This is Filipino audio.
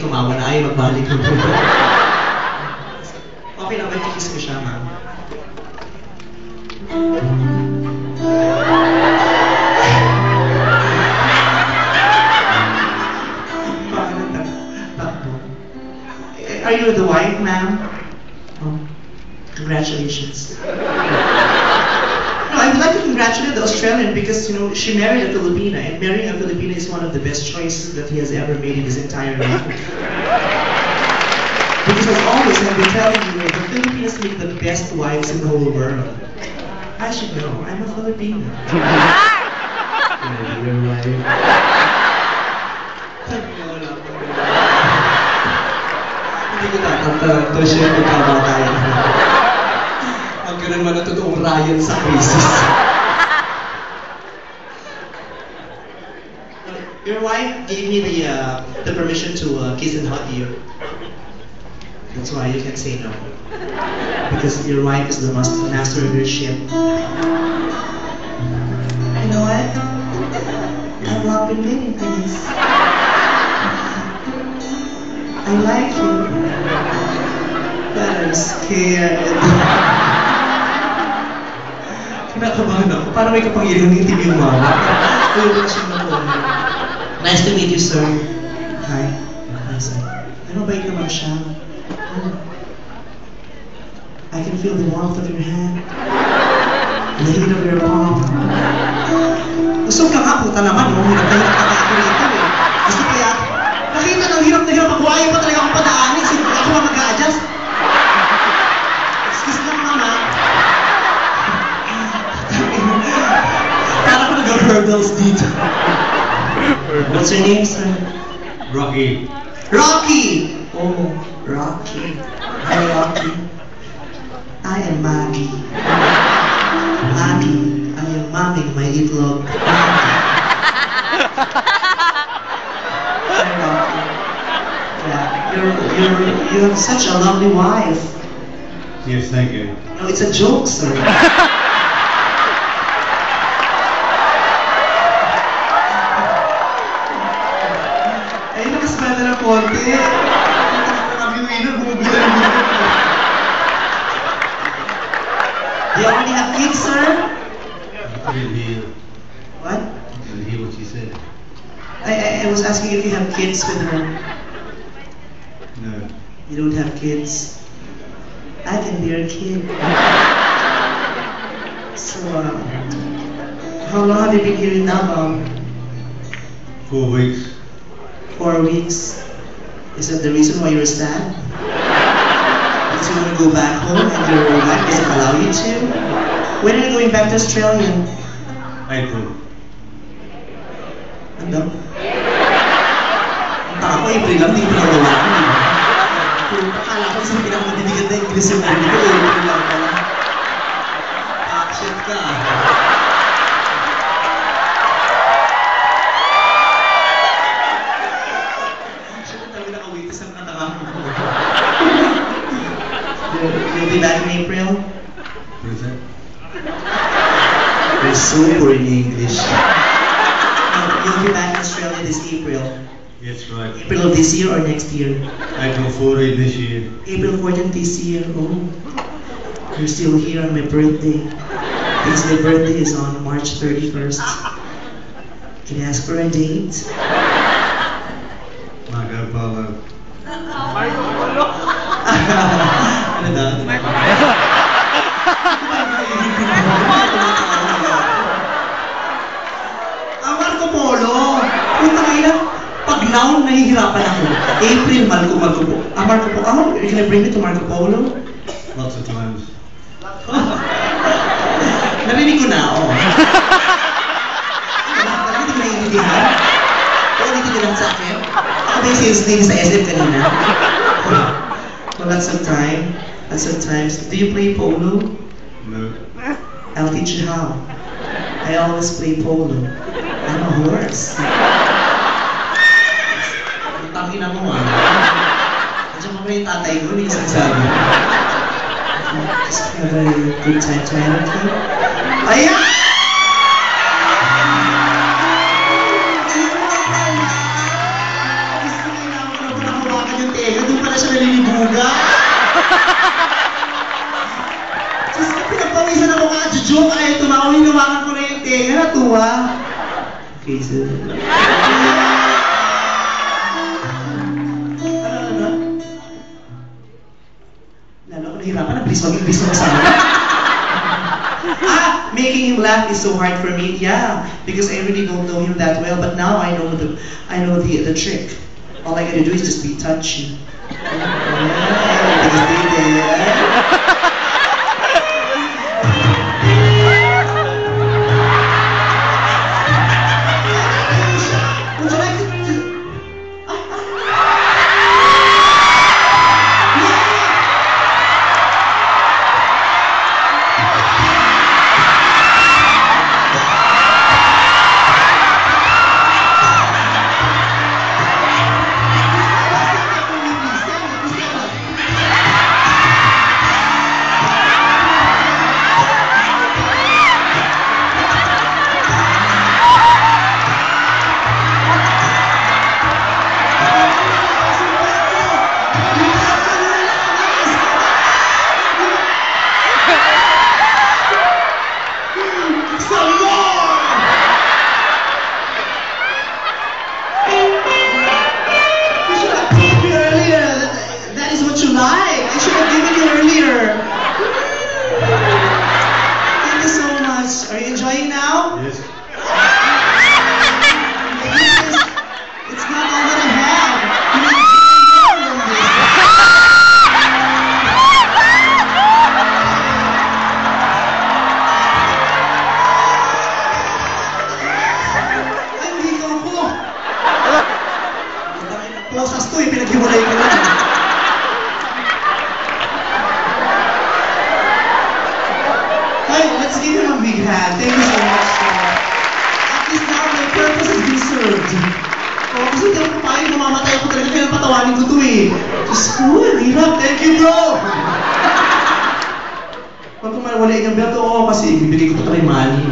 kayo tumawa na ayaw magbalik. Okay lang ba kikiss ko siya, ma'am? Are you the wife, ma'am? Oh, congratulations. No, I would like to congratulate the Australian because, you know, she married a Filipina, and marrying a Filipina is one of the best choices that he has ever made in his entire life. Because as always, I've been telling you, the Filipinos make the best wives in the whole world. I should know, I'm a Filipino. Your wife. Hindi ko tatantarang to siya pagkamatayan. Ang ganun man ang totoong Ryan sa crisis. Your wife gave me the permission to kiss and hug you. That's why you can say no. Because your wife is the master of your ship. You know what? I've not been waiting for this. I like you. But I'm scared. Kinakabahan ako. Parang may kapangyarihan ng TV yung mama. Nice to meet you, sir. Hi. Hi, sir. Ano ba naman siya? I can feel the warmth of your hand. The heat of your palm. Gusto ka nga, puta naman, no? Hirap na hirap ka ako rito, eh. Gusto ko yan. Nakita ng hirap na hirap ako. Ayaw pa talaga akong padaanin. Sige, ako nga mag-a-adjust. Excuse lang, mama. Parang ko nag-hurdles dito. What's your name, sir? Rocky. Rocky! Oh, Rocky. Hi, Rocky. I am Maggie. Maggie, I am mommy, my itlog. Hi, Rocky. Yeah, you have such a lovely wife. Yes, thank you. No, it's a joke, sir. Ay, nakasmell na ng konti. Do you already have kids, sir? I didn't hear. What? I didn't hear what she said. I was asking if you have kids with her. No. You don't have kids? I can be your kid. So, how long have you been here in Davao? 4 weeks. 4 weeks. Is that the reason why you're sad? Because you want to go back home and your wife doesn't allow you to? When are you going back to Australia? April. Ano? Ang taka ko, April lang, hindi ko nagawa ko. Akala ko sa pinakamadiligan na English yung ano ko, April lang pala. Shit ka. Shit, talaga nakawitis ang kataka mo. You'll be back in April? What is that? You're super in English. You'll be back in Australia this April. Yes, right. April of this year or next year? April 14 this year. April 14th this year. Oh, you're still here on my birthday. Because my birthday is on March 31st. Can I ask for a date? Marco Polo. Ano daw? Marco Polo! Punta kayo lang. Pag noun, nahihirapan ako. April, Marco po. Marco Polo. Oh, you're gonna bring me to Marco Polo? Lots of times. Narinig ko na, oh. Talaga hindi ko naiintindihan. Kaya dito lang sa akin. Ako ba yung sales lady sa SM kanina? Well, lots of time. Lots of times. Do you play polo? No. I'll teach you how. I always play polo. I'm a horse. Ang tangina mo, ah. Nandiyan pa ba yung tatay mo? Hindi ka sinasabi. Just have a good time tonight, okay? Ayan! Gusto ko na ako na yung tenga, doon pala siya nalilibuga. Diyos ko, pinagpawisan ako nga, joke ayaw tumawa, hinawakan ko na yung tenga, natuwa. Okay, sir. Ano? Lalo ako nahirapan, please mag-sana. Making him laugh is so hard for me. Yeah, because I really don't know him that well. But now I know the trick. All I gotta do is just be touchy. Would you like to? I should have given you earlier. Thank you so much. Are you enjoying now? Yes. It's not all that I have. You need more than this. Ay, hindi ka ako. Posas to eh, pinaghiwalay ko lang. Let's give him a big hand. Thank you so much, sir. At least now my purpose has been served. Oh, kasi hindi ako papayag, mamamatay ako talaga, kaya patawanin ko to eh. Diyos ko, hirap. Thank you, bro! Pag kumawala yung belt, oo, kasi bibigay ko to kay Manny.